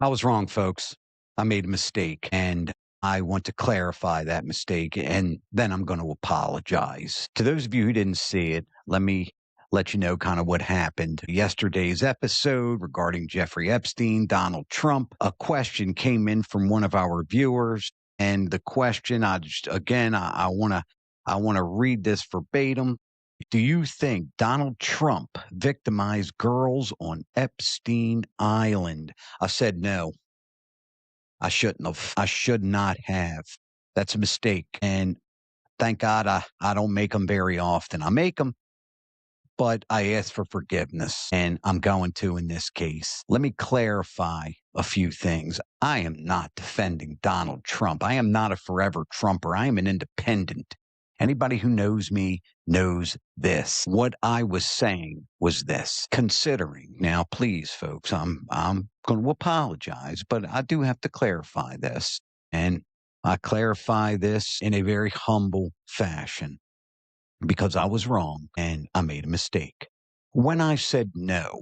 I was wrong, folks. I made a mistake, and I want to clarify that mistake, and then I'm going to apologize. To those of you who didn't see it, let me let you know kind of what happened. Yesterday's episode regarding Jeffrey Epstein, Donald Trump, a question came in from one of our viewers, and the question I just again I want to read this verbatim. Do you think Donald Trump victimized girls on Epstein Island? I said no. I shouldn't have. I should not have. That's a mistake. And thank God I don't make them very often. I make them, but I ask for forgiveness, and I'm going to in this case. Let me clarify a few things. I am not defending Donald Trump. I am not a forever Trumper. I am an independent. Anybody who knows me knows this. What I was saying was this. Considering now, please, folks, I'm going to apologize, but I do have to clarify this, and I clarify this in a very humble fashion because I was wrong and I made a mistake. When I said no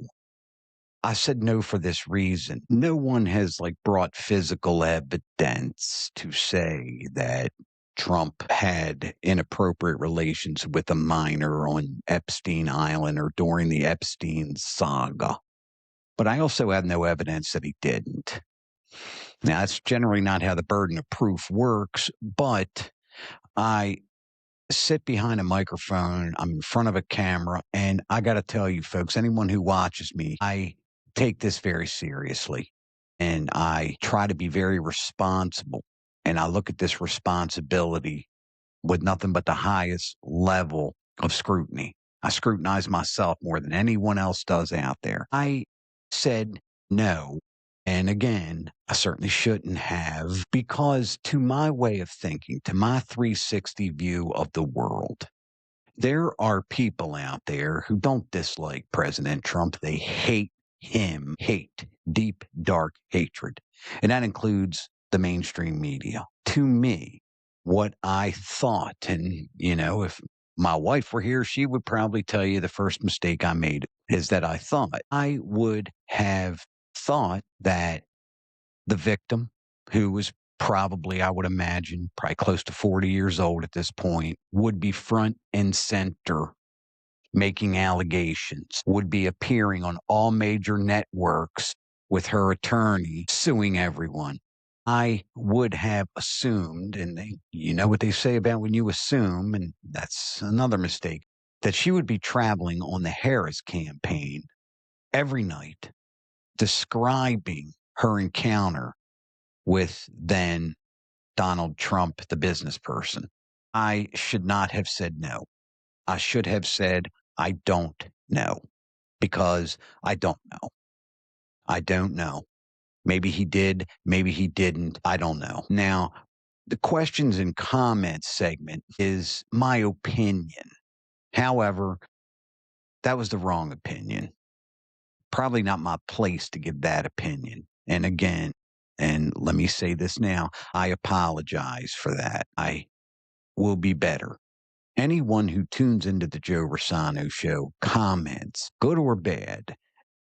for this reason. No one has brought physical evidence to say that Trump had inappropriate relations with a minor on Epstein Island or during the Epstein saga. But I also have no evidence that he didn't. Now, that's generally not how the burden of proof works, but I sit behind a microphone, I'm in front of a camera, and I got to tell you, folks, anyone who watches me, I take this very seriously and I try to be very responsible. And I look at this responsibility with nothing but the highest level of scrutiny. I scrutinize myself more than anyone else does out there. I said no. And again, I certainly shouldn't have, because to my way of thinking, to my 360 view of the world, there are people out there who don't dislike President Trump. They hate him, hate, deep, dark hatred. And that includes the mainstream media. To me, what I thought, and, if my wife were here, she would probably tell you the first mistake I made is that I would have thought that the victim, who was probably, I would imagine, probably close to 40 years old at this point, would be front and center making allegations, would be appearing on all major networks with her attorney suing everyone. I would have assumed, and you know what they say about when you assume, and that's another mistake, that she would be traveling on the Harris campaign every night, describing her encounter with then Donald Trump, the business person. I should not have said no. I should have said, I don't know, because I don't know. I don't know. Maybe he did. Maybe he didn't. I don't know. Now, the questions and comments segment is my opinion. However, that was the wrong opinion. Probably not my place to give that opinion. And again, and let me say this now, I apologize for that. I will be better. Anyone who tunes into the Joe Rossano show, comments, good or bad,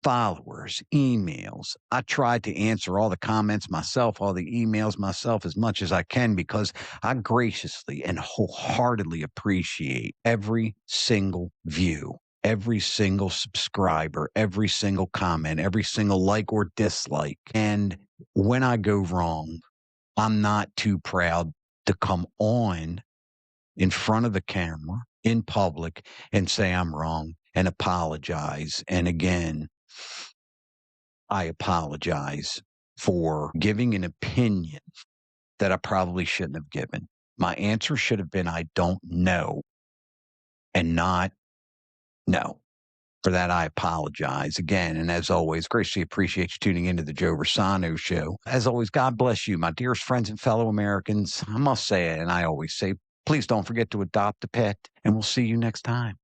followers, emails. I try to answer all the comments myself, all the emails myself as much as I can, because I graciously and wholeheartedly appreciate every single view, every single subscriber, every single comment, every single like or dislike. And when I go wrong, I'm not too proud to come on in front of the camera in public and say I'm wrong and apologize. And again, I apologize for giving an opinion that I probably shouldn't have given. My answer should have been, I don't know, and not no. For that, I apologize again. And as always, graciously appreciate you tuning into the Joe Rossano show. As always, God bless you, my dearest friends and fellow Americans. I must say it, and I always say, please don't forget to adopt a pet, and we'll see you next time.